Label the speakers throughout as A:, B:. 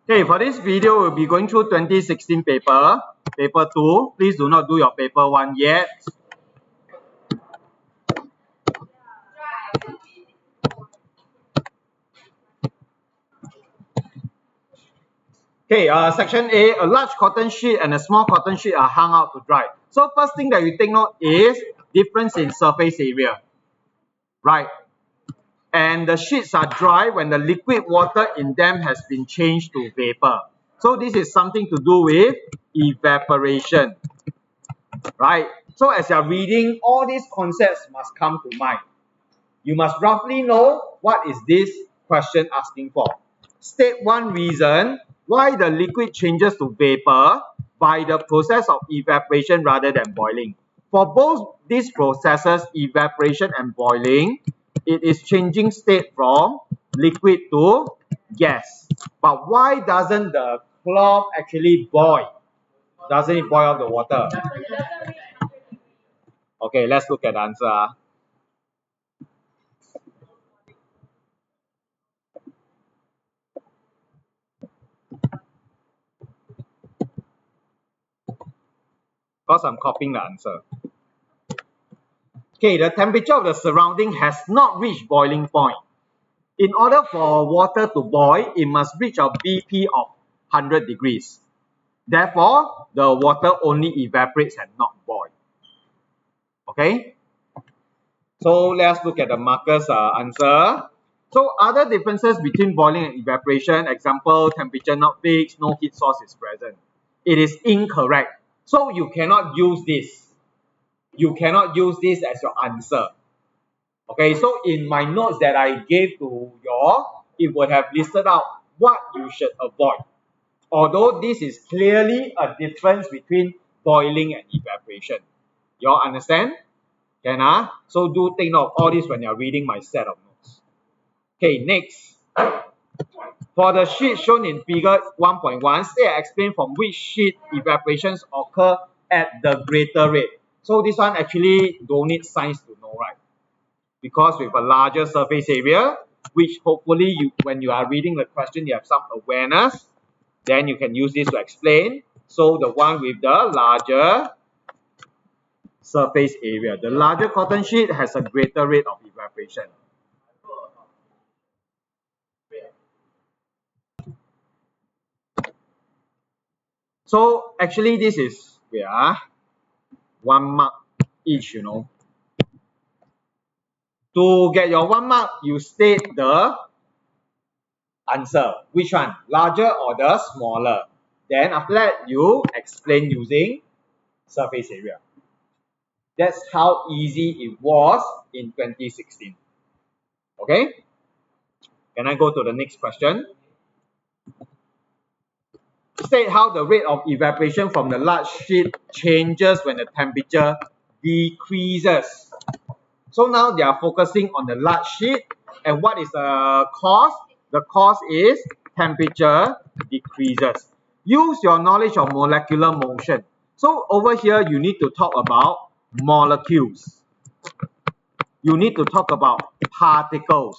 A: Okay, for this video, we'll be going through 2016 paper 2. Please do not do your paper 1 yet. Okay, section A, a large cotton sheet and a small cotton sheet are hung out to dry. So first thing that you take note is difference in surface area, right? And the sheets are dry when the liquid water in them has been changed to vapor. So this is something to do with evaporation, right? So as you're reading, all these concepts must come to mind. You must roughly know what is this question asking for. State one reason why the liquid changes to vapor by the process of evaporation rather than boiling. For both these processes, evaporation and boiling, it is changing state from liquid to gas. But why doesn't the cloth actually boil? Doesn't it boil the water? Okay, let's look at the answer. Because I'm copying the answer. Okay, the temperature of the surrounding has not reached boiling point. In order for water to boil, it must reach a BP of 100 degrees. Therefore, the water only evaporates and not boils. Okay? So let's look at the marker's answer. So other differences between boiling and evaporation, example, temperature not fixed, no heat source is present. It is incorrect. So you cannot use this. You cannot use this as your answer. Okay, so in my notes that I gave to you all, it would have listed out what you should avoid. Although this is clearly a difference between boiling and evaporation. You all understand? Can So do take note of all this when you're reading my set of notes. Okay, next. For the sheet shown in figure 1.1, state and explain from which sheet evaporations occur at the greater rate. So this one actually don't need science to know, right? Because with a larger surface area, which hopefully when you are reading the question, you have some awareness, then you can use this to explain. So the one with the larger surface area. The larger cotton sheet has a greater rate of evaporation. So actually this is, 1 mark each, you know. To get your 1 mark, you state the answer. Which one? Larger or the smaller? Then after that, you explain using surface area. That's how easy it was in 2016. Okay? Can I go to the next question? State how the rate of evaporation from the large sheet changes when the temperature decreases. So now they are focusing on the large sheet. And what is the cause? The cause is temperature decreases. Use your knowledge of molecular motion. So over here, you need to talk about molecules. You need to talk about particles,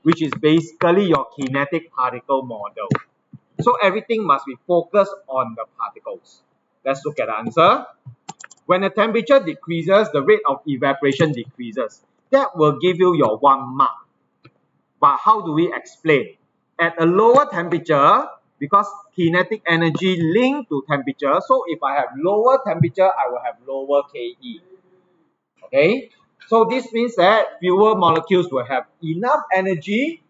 A: which is basically your kinetic particle model. So everything must be focused on the particles. Let's look at the answer. When the temperature decreases, the rate of evaporation decreases. That will give you your 1 mark. But how do we explain? At a lower temperature, because kinetic energy linked to temperature, so if I have lower temperature, I will have lower Ke. Okay? So this means that fewer molecules will have enough energy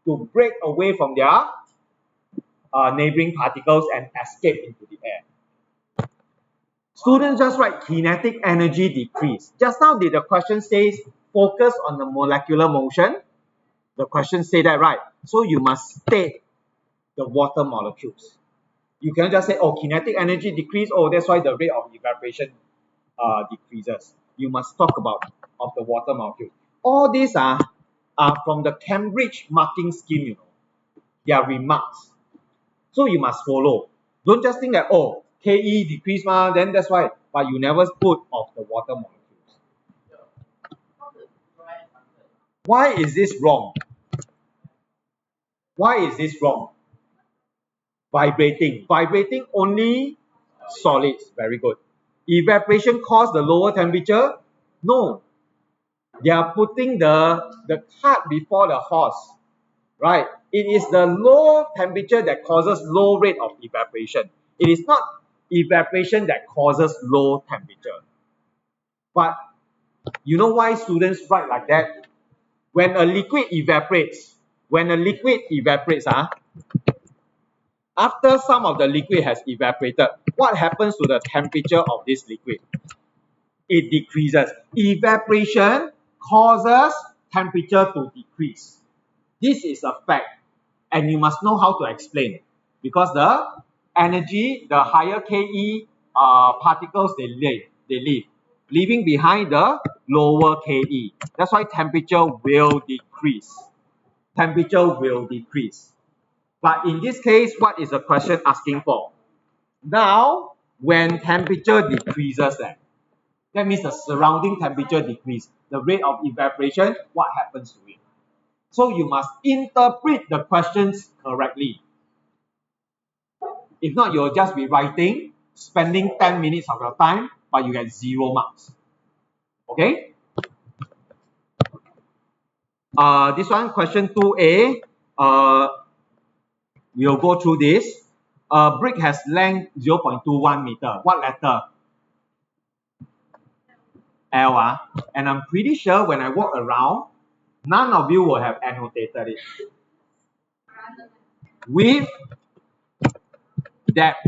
A: to break away from their neighboring particles and escape into the air. Students just write kinetic energy decrease. Just now the question says focus on the molecular motion. The question say that, right? So you must state the water molecules. You cannot just say, oh, kinetic energy decrease, oh, that's why the rate of evaporation decreases. You must talk about of the water molecule. All these are from the Cambridge marking scheme, you know. They are remarks. So you must follow. Don't just think that, oh, Ke decrease, then that's why. But you never put of the water molecules. Why is this wrong? Why is this wrong? Vibrating. Vibrating only solids. Very good. Evaporation caused the lower temperature? No. They are putting the cart before the horse. Right? It is the low temperature that causes low rate of evaporation. It is not evaporation that causes low temperature. But you know why students write like that? When a liquid evaporates, after some of the liquid has evaporated, what happens to the temperature of this liquid? It decreases. Evaporation causes temperature to decrease. This is a fact, and you must know how to explain, because the energy, the higher Ke particles they leave, leaving behind the lower Ke. That's why temperature will decrease. Temperature will decrease. But in this case, what is the question asking for? Now, when temperature decreases, that means the surrounding temperature decrease. The rate of evaporation, what happens to it? So you must interpret the questions correctly. If not, you'll just be writing, spending 10 minutes of your time, but you get 0 marks. Okay? This one, question 2A. We'll go through this. A brick has length 0.21 meter. What letter? L. And I'm pretty sure when I walk around, none of you will have annotated it. With depth,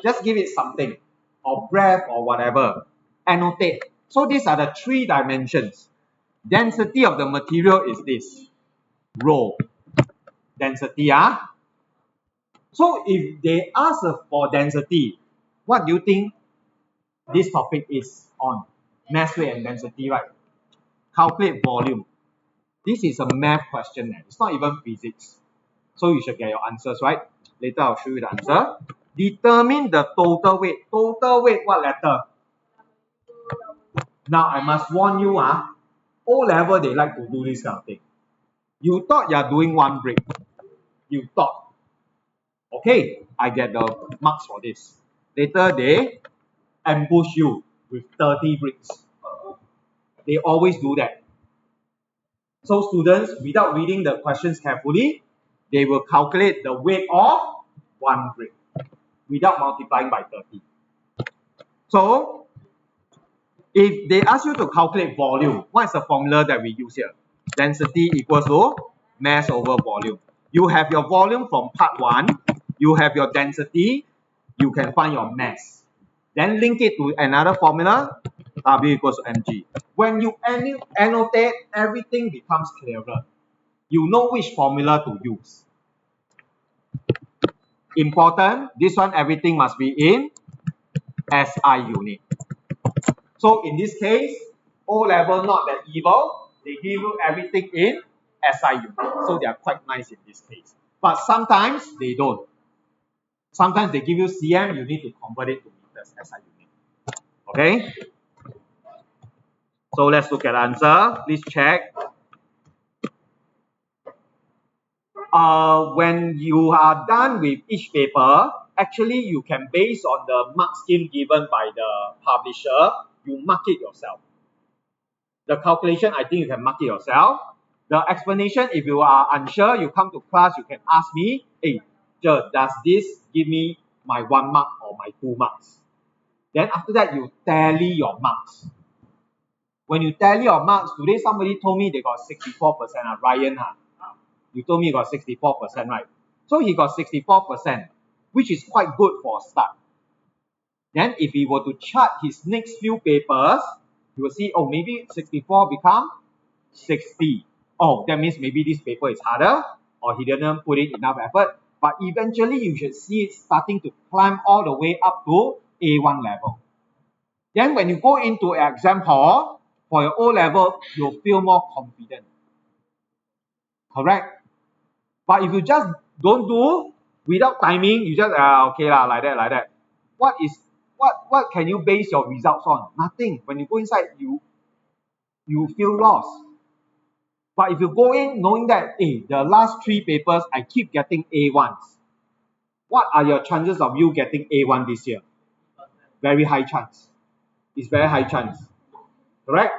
A: just give it something, or breadth, or whatever. Annotate. So these are the 3 dimensions. Density of the material is this. Rho. Density. So if they ask for density, what do you think this topic is on? Mass, weight, and density, right? Calculate volume. This is a math question. It's not even physics. So you should get your answers, right? Later I'll show you the answer. Determine the total weight. Total weight, what letter? Now I must warn you, O level they like to do this kind of thing. You thought you are doing 1 brick. You thought. Okay, I get the marks for this. Later they ambush you with 30 bricks. They always do that. So students, without reading the questions carefully, they will calculate the weight of 1 brick without multiplying by 30. So, if they ask you to calculate volume, what is the formula that we use here? Density equals to mass over volume. You have your volume from part 1, you have your density, you can find your mass. Then link it to another formula, W equals to mg. When you annotate, everything becomes clearer. You know which formula to use. Important, this one everything must be in SI unit. So in this case, O level not that evil. They give you everything in SI unit. So they are quite nice in this case. But sometimes they don't. Sometimes they give you cm, you need to convert it to meters, SI unit. Okay? So let's look at the answer. Please check. When you are done with each paper, actually you can, based on the mark scheme given by the publisher, you mark it yourself. The calculation, I think you can mark it yourself. The explanation, if you are unsure, you come to class, you can ask me, hey, does this give me my 1 mark or my 2 marks? Then after that, you tally your marks. When you tally your marks, today somebody told me they got 64%, Ryan, you told me you got 64%, right? So he got 64%, which is quite good for a start. Then if he were to chart his next few papers, you will see, oh, maybe 64 become 60. Oh, that means maybe this paper is harder, or he didn't put in enough effort. But eventually, you should see it starting to climb all the way up to A1 level. Then when you go into an exam hall, for your O level, you'll feel more confident. Correct? But if you just don't do, without timing, you just, okay lah, like that. What can you base your results on? Nothing. When you go inside, you feel lost. But if you go in knowing that, hey, the last 3 papers, I keep getting A1s. what are your chances of you getting A1 this year? Very high chance. It's very high chance. Correct?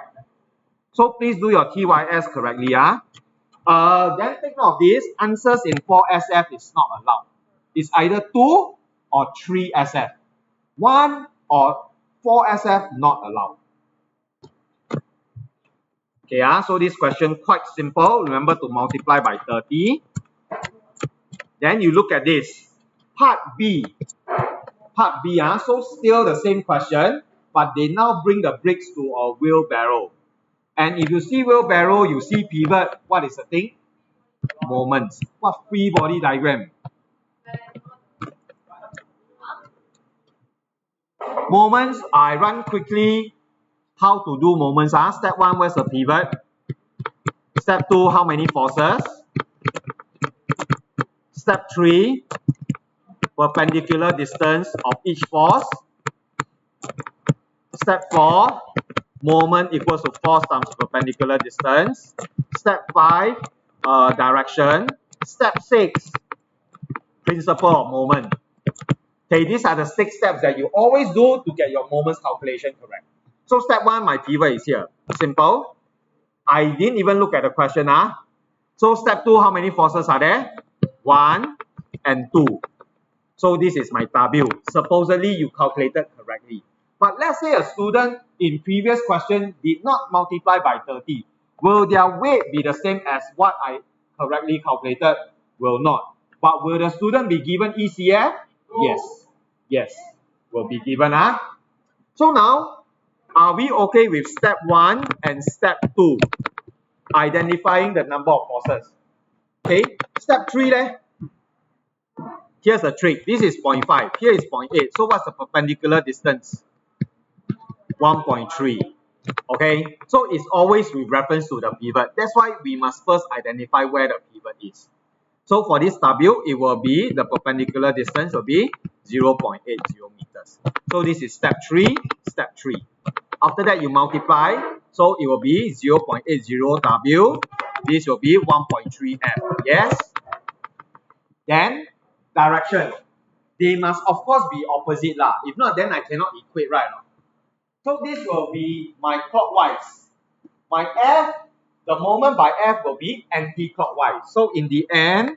A: So please do your TYS correctly. Then take note of this. Answers in 4SF is not allowed. It's either 2 or 3 SF. 1 or 4 SF not allowed. Okay, so this question quite simple. Remember to multiply by 30. Then you look at this. Part B. Part B, so still the same question, but they now bring the bricks to a wheelbarrow. And if you see wheelbarrow, you see pivot. What is the thing? Moments. What free body diagram? Moments, I run quickly. How to do moments? Step 1, where's the pivot? Step 2, how many forces? Step 3, perpendicular distance of each force. Step 4, moment equals to force times perpendicular distance. Step 5, direction. Step 6, principle of moment. Okay, these are the 6 steps that you always do to get your moments calculation correct. So step 1, my pivot is here. Simple. I didn't even look at the question. So step 2, how many forces are there? 1 and 2. So this is my W. Supposedly you calculated correctly. But let's say a student in previous question did not multiply by 30. Will their weight be the same as what I correctly calculated? Will not. But will the student be given ECF? Yes. Yes. Will be given. So now, are we okay with step 1 and step 2? Identifying the number of forces. Okay. Step 3 leh? Here's a trick. This is 0.5. Here is 0.8. So what's the perpendicular distance? 1.3. Okay. So it's always with reference to the pivot. That's why we must first identify where the pivot is. So for this W, it will be, the perpendicular distance will be 0.80 meters. So this is step 3, step 3. After that, you multiply. So it will be 0.80 W. This will be 1.3 F. Yes? Then, direction. They must, of course, be opposite. If not, then I cannot equate, right? So this will be my clockwise. My F, the moment by F will be anti-clockwise. So in the end,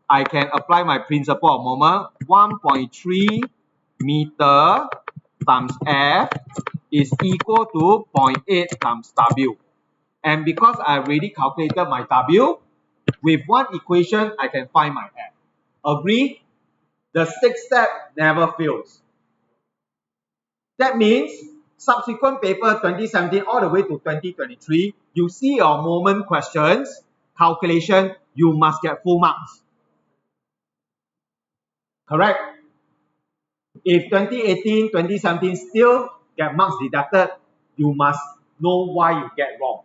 A: I can apply my principle of moment. 1.3 meter times F is equal to 0.8 times W. And because I already calculated my W, with one equation, I can find my F. Agree? The 6th step never fails. That means subsequent paper 2017 all the way to 2023, you see your moment questions, calculation, you must get full marks. Correct? If 2018, 2017 still get marks deducted, you must know why you get wrong.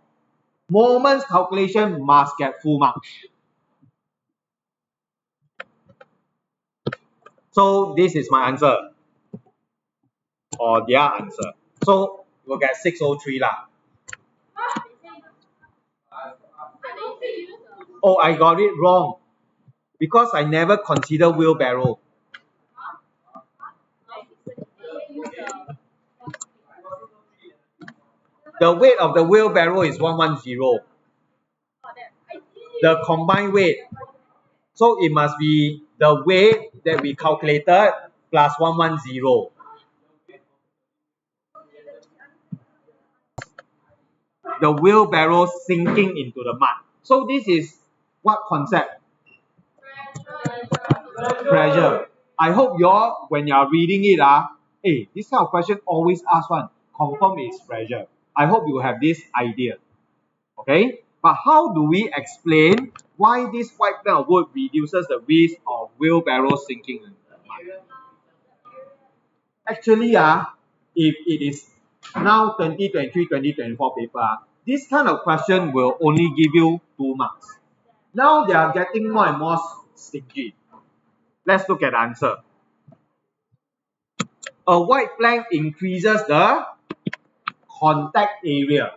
A: Moments calculation must get full marks. So this is my answer. Or their answer. So we'll get 603 lah. Oh, I got it wrong. Because I never consider wheelbarrow. The weight of the wheelbarrow is 110. The combined weight. So it must be the weight that we calculated plus 110. The wheelbarrow sinking into the mud. So this is what concept? Pressure. I hope you all, when you are reading it, hey, this kind of question always ask one. Confirm is pressure. I hope you have this idea. Okay? But how do we explain why this white plank of wood reduces the risk of wheelbarrow sinking in the mud? Actually, if it is now 2023, 2024 paper, this kind of question will only give you 2 marks. Now they are getting more and more stingy. Let's look at the answer. A white plank increases the contact area.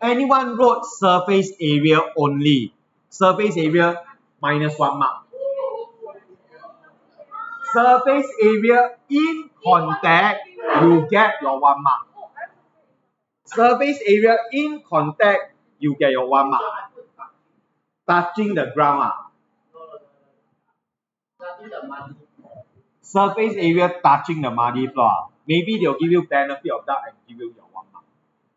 A: Anyone wrote surface area only. Surface area minus 1 mark. Surface area in contact, you get your 1 mark. Surface area in contact, you get your 1 mark. Touching the ground. Surface area touching the muddy floor. Maybe they'll give you benefit of doubt and give you your 1 mark.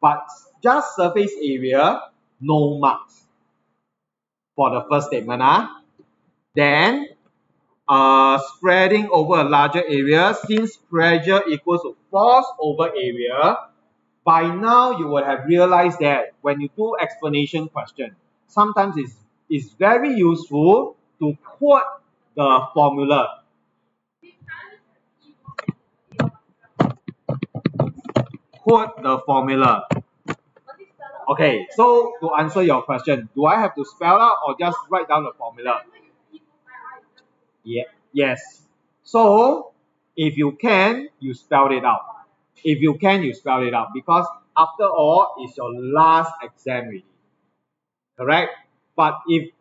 A: But just surface area, no marks for the first statement. Then, spreading over a larger area, since pressure equals to force over area, by now you would have realized that when you do explanation question, sometimes it's very useful to quote the formula. Quote the formula. Okay, so to answer your question, do I have to spell out or just write down the formula? Yeah, yes. So, if you can, you spell it out. If you can, you spell it out because after all, it's your last exam already. Correct? But if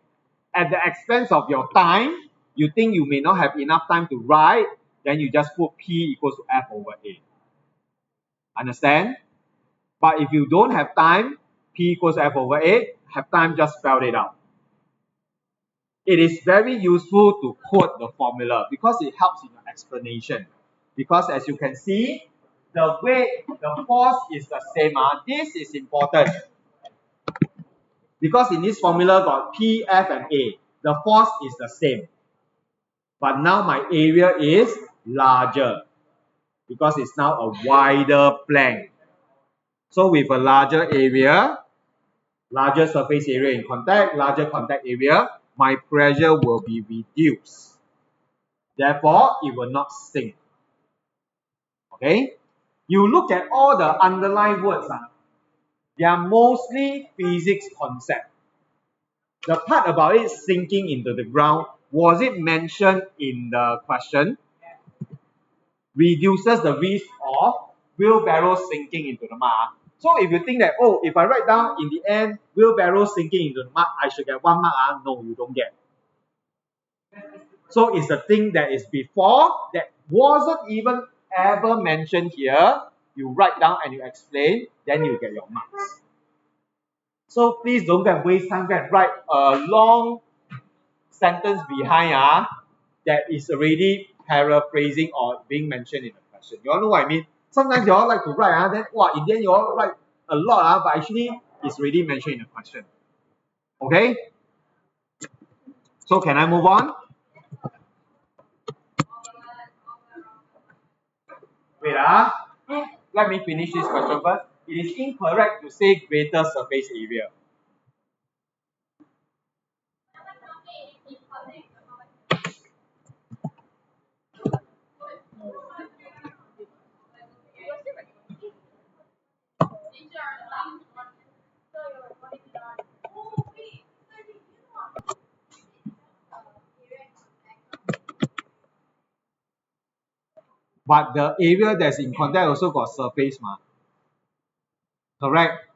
A: at the expense of your time, you think you may not have enough time to write, then you just put P equals to F over A. Understand? But if you don't have time, P equals F over A, have time, just spell it out. It is very useful to quote the formula because it helps in your explanation. Because as you can see, the weight, the force is the same. This is important. Because in this formula got P, F, and A. The force is the same. But now my area is larger. Because it's now a wider plank. So with a larger area, larger surface area in contact, larger contact area, my pressure will be reduced. Therefore, it will not sink. Okay? You look at all the underlined words. They are mostly physics concept. The part about it sinking into the ground, was it mentioned in the question? Reduces the risk of wheelbarrow sinking into the mud. So if you think that, oh, if I write down in the end, wheelbarrow sinking into the mud, I should get 1 mark. No, you don't get. So it's the thing that is before, that wasn't even ever mentioned here. You write down and you explain, then you get your marks. So please don't go and waste time and write a long sentence behind that is already paraphrasing or being mentioned in the question. You all know what I mean? Sometimes you all like to write, then in the end you all write a lot, but actually it's already mentioned in the question. Okay? So can I move on? Wait, let me finish this question first. It is incorrect to say greater surface area. But the area that's in contact also got surface, correct?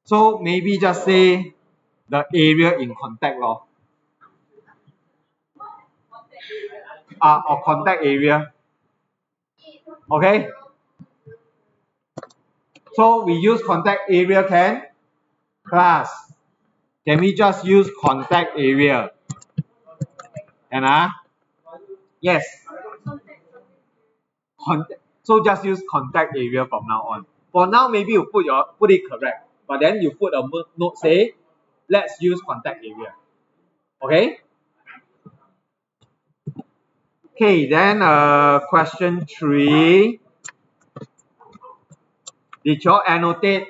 A: So maybe just say the area in contact or contact area. Okay? So we use contact area can? Class. Can we just use contact area? And yes. So just use contact area from now on. For now, maybe you put it correct, but then you put a note say, let's use contact area. Okay? Okay, then question 3. Did you annotate?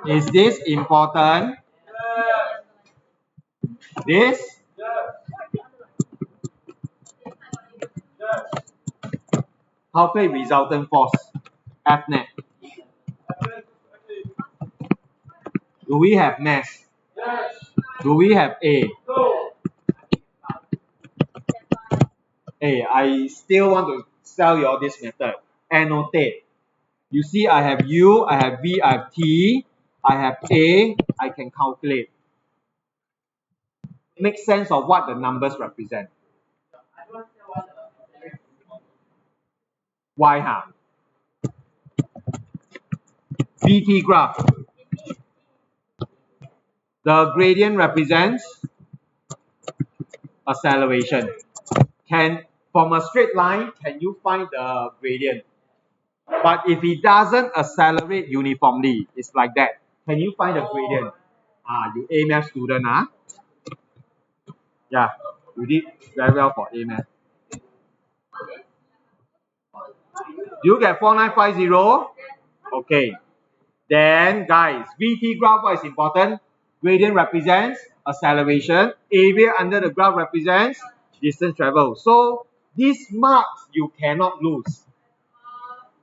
A: Is this important? This? Calculate resultant force, F net. Do we have mass? Do we have A? Hey, I still want to tell you all this method. Annotate. You see, I have U, I have V, I have T, I have A, I can calculate. make sense of what the numbers represent. Why, huh? pt graph. The gradient represents acceleration. From a straight line, can you find the gradient? But if it doesn't accelerate uniformly, it's like that. Can you find the gradient? You A math student, Yeah, you did very well for A math. You get 4950? Okay. Then guys, VT graph, what is important? Gradient represents acceleration. Area under the graph represents distance traveled. So these marks you cannot lose.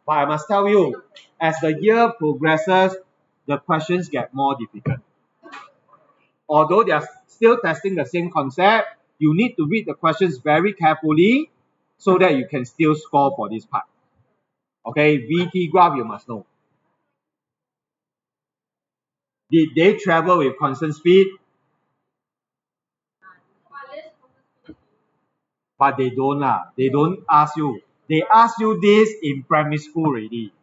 A: But I must tell you, as the year progresses, the questions get more difficult. Although they are still testing the same concept, you need to read the questions very carefully so that you can still score for this part. Okay, VT graph you must know. Did they travel with constant speed? But they don't lah. They don't ask you. They ask you this in primary school already.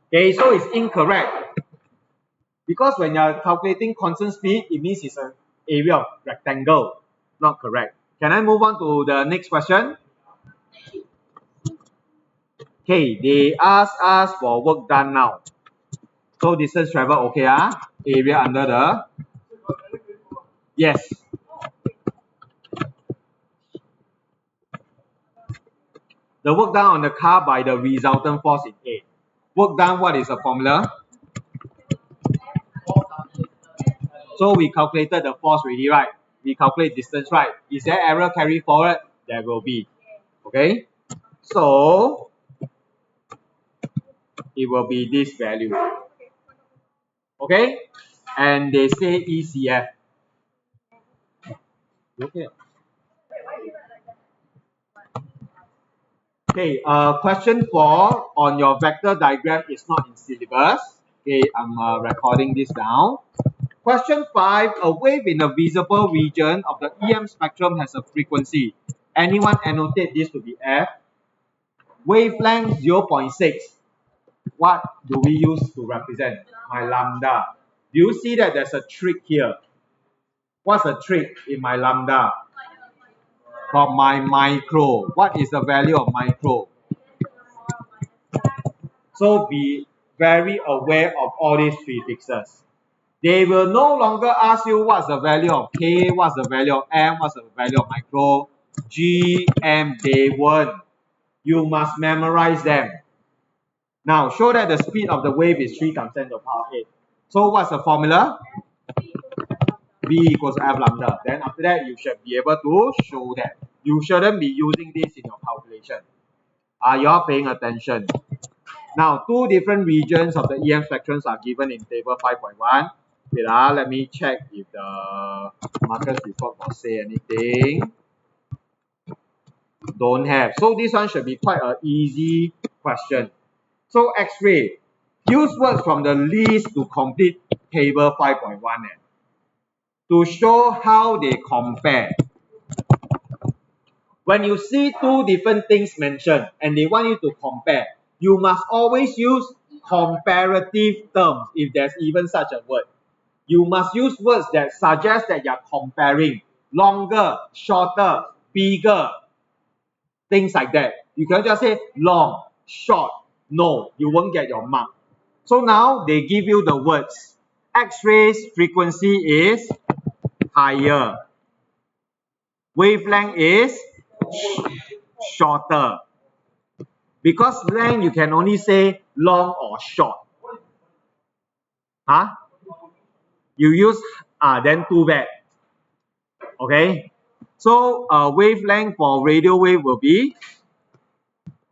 A: Okay, so it's incorrect. Because when you're calculating constant speed, it means it's an area of rectangle. Not correct. Can I move on to the next question? Okay, they ask us for work done now. So distance travel, okay, area under the, yes. The work done on the car by the resultant force in A. Work done, what is the formula? So we calculated the force already, right? We calculate distance, right? Is there error carry forward? There will be. Okay? So it will be this value. Okay? And they say ECF. Okay. Okay, question 4 on your vector diagram is not in syllabus. Okay, I'm recording this down. Question 5, a wave in a visible region of the EM spectrum has a frequency. Anyone annotate this to be F? Wavelength 0.6. What do we use to represent? My lambda. Do you see that there's a trick here? What's the trick in my lambda? For my micro. What is the value of micro? So be very aware of all these prefixes. They will no longer ask you what's the value of K, what's the value of M, what's the value of micro, G, M, they won't. You must memorize them. Now, show that the speed of the wave is 3 times 10 to the power 8. So what's the formula? V equals F lambda. Then after that, you should be able to show that. You shouldn't be using this in your calculation. Are you all paying attention? Now, 2 different regions of the EM spectrums are given in table 5.1. Wait, let me check if the Marcus report will say anything. Don't have. So this one should be quite an easy question. So X-ray, use words from the list to complete table 5.1 to show how they compare. When you see 2 different things mentioned and they want you to compare, you must always use comparative terms if there's even such a word. You must use words that suggest that you're comparing. Longer, shorter, bigger, things like that. You can just say long, short, no, you won't get your mark. So now they give you the words. X-rays frequency is higher. Wavelength is shorter. Because length you can only say long or short. You use then too bad. Okay. So wavelength for radio wave will be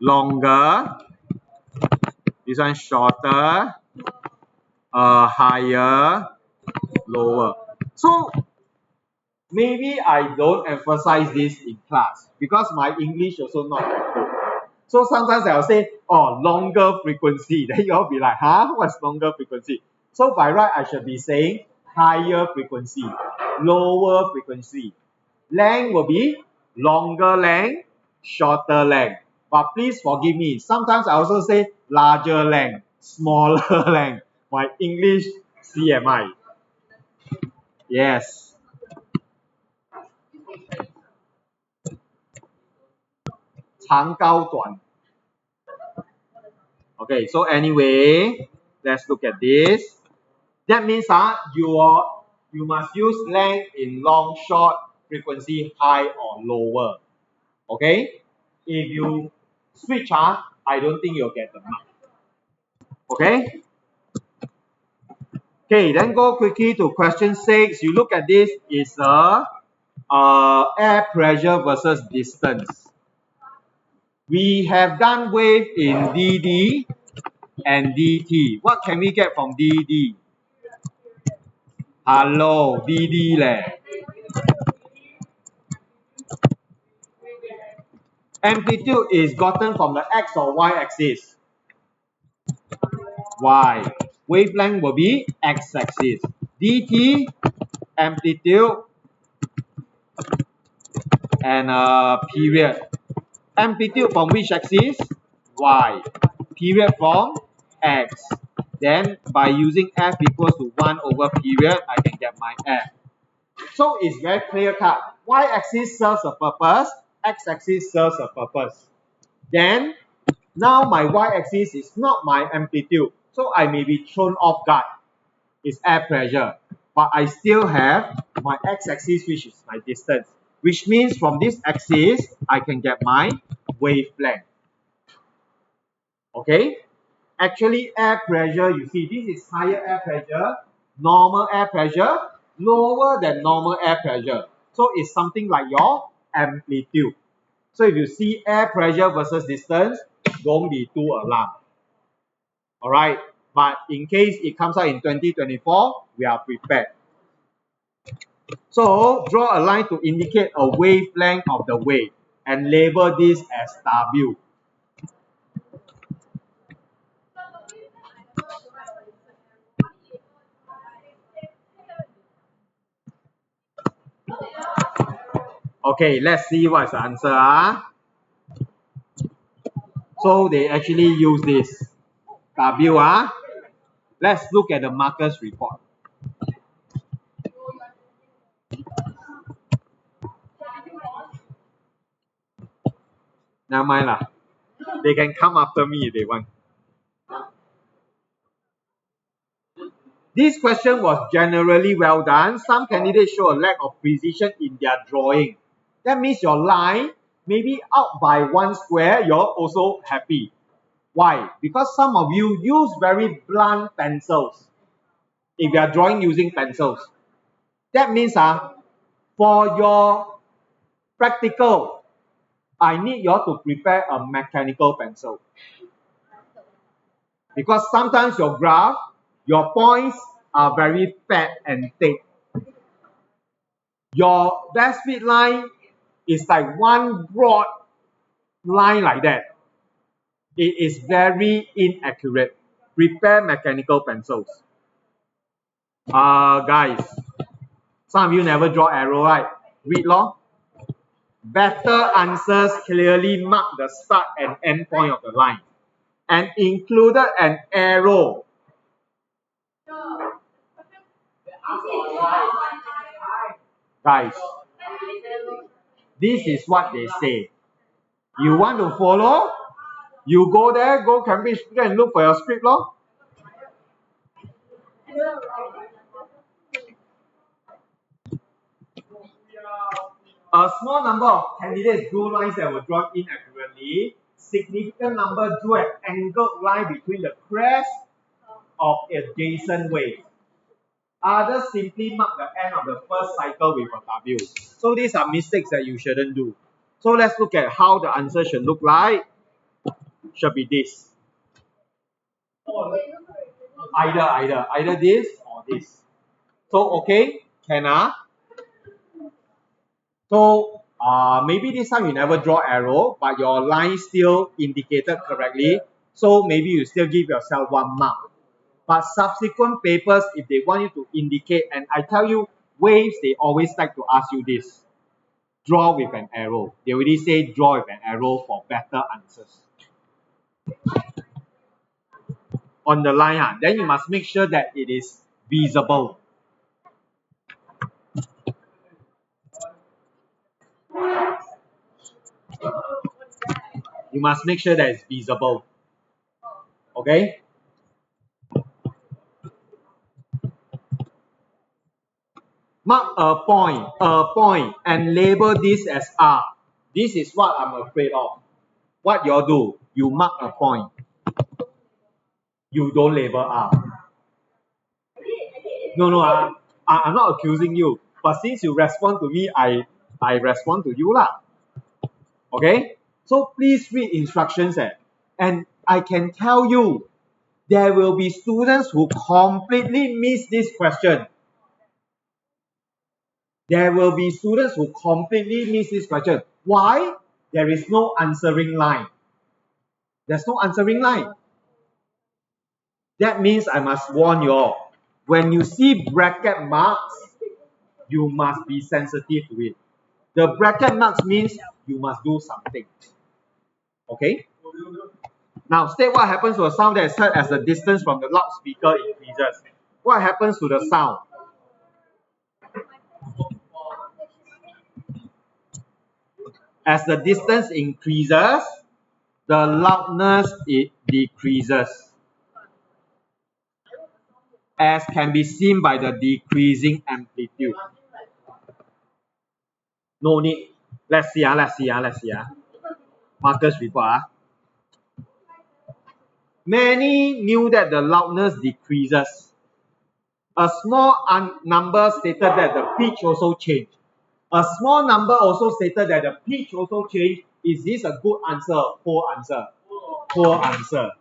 A: longer. This one shorter. Higher. Lower. So maybe I don't emphasize this in class because my English also not that good. So sometimes I'll say, oh, longer frequency. Then you'll be like, what's longer frequency? So by right, I should be saying higher frequency, lower frequency. Length will be longer length, shorter length. But please forgive me, sometimes I also say larger length, smaller length. My English CMI. Yes. 长高短. Okay, so anyway, let's look at this. That means you must use length in long, short, frequency high or lower. Okay? If you switch, I don't think you'll get the mark. Okay? Okay, then go quickly to question 6. You look at this is air pressure versus distance. We have done wave in dd and dt. What can we get from dd? Hello, dd leh. Amplitude is gotten from the x or y axis. Y. Wavelength will be x axis. dt, amplitude, and period. Amplitude from which axis? Y. Period from x. Then by using f equals to 1 over period, I can get my f. So it's very clear cut. Y-axis serves a purpose, x-axis serves a purpose. Then, now my y-axis is not my amplitude, so I may be thrown off guard. It's air pressure. But I still have my x-axis, which is my distance. Which means from this axis, I can get my wavelength. Okay? Actually, air pressure, you see, this is higher air pressure, normal air pressure, lower than normal air pressure. So it's something like your amplitude. So if you see air pressure versus distance, don't be too alarmed. Alright, but in case it comes out in 2024, we are prepared. So draw a line to indicate a wavelength of the wave and label this as W. Okay, let's see what's the answer. So they actually use this W. Let's look at the Marcus report. Never mind lah. They can come after me if they want. This question was generally well done. Some candidates show a lack of precision in their drawing. That means your line maybe out by 1 square, you're also happy. Why? Because some of you use very blunt pencils. If you are drawing using pencils. That means for your practical, I need you all to prepare a mechanical pencil. Because sometimes your graph, your points are very fat and thick. Your best fit line is like one broad line like that. It is very inaccurate. Prepare mechanical pencils. Guys, some of you never draw arrow, right? Read law. Better answers clearly mark the start and end point of the line and included an arrow. Guys, this is what they say. You want to follow? You go there, go Cambridge, go and look for your script law. A small number of candidates drew lines that were drawn inaccurately. Significant number drew an angled line between the crest of adjacent waves. Others simply mark the end of the first cycle with a W. So these are mistakes that you shouldn't do. So let's look at how the answer should look like. Should be this. Either this or this. So okay, can So maybe this time you never draw arrow, but your line still indicated correctly. So maybe you still give yourself 1 mark. But subsequent papers, if they want you to indicate, and I tell you, waves, they always like to ask you this. Draw with an arrow. They already say draw with an arrow for better answers. On the line, then you must make sure that it is visible. You must make sure that it's visible. Okay? Mark a point, and label this as R. This is what I'm afraid of. What y'all do? You mark a point. You don't label R. No, I'm not accusing you. But since you respond to me, I respond to you lah. Okay? So please read instructions. And I can tell you, there will be students who completely miss this question. There will be students who completely miss this question. Why? There is no answering line. There's no answering line. That means I must warn you all. When you see bracket marks, you must be sensitive to it. The bracket marks means you must do something. Okay? Now state what happens to a sound that is heard as the distance from the loudspeaker increases. What happens to the sound? As the distance increases, the loudness it decreases, as can be seen by the decreasing amplitude. No need. Let's see. Marcus report. Many knew that the loudness decreases. A small number stated that the pitch also changed. A small number also stated that the pitch also changed. Is this a good answer? Poor answer? Poor answer.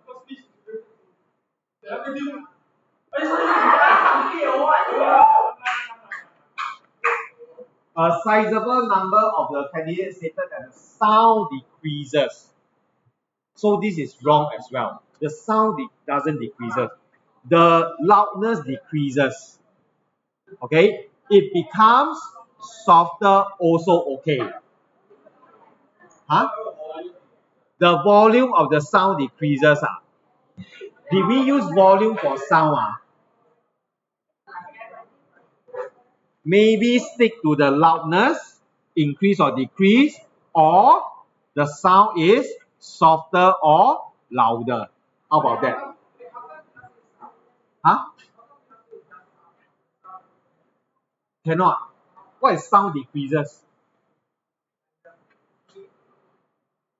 A: A sizable number of the candidates stated that the sound decreases. So this is wrong as well. The sound doesn't decrease. The loudness decreases. Okay? It becomes softer also okay. Huh? The volume of the sound decreases. Did we use volume for sound? Maybe stick to the loudness, increase or decrease, or the sound is softer or louder. How about that? Huh? Cannot. What is sound decreases?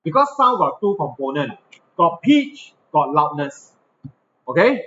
A: Because sound got two components. Got pitch, got loudness. Okay?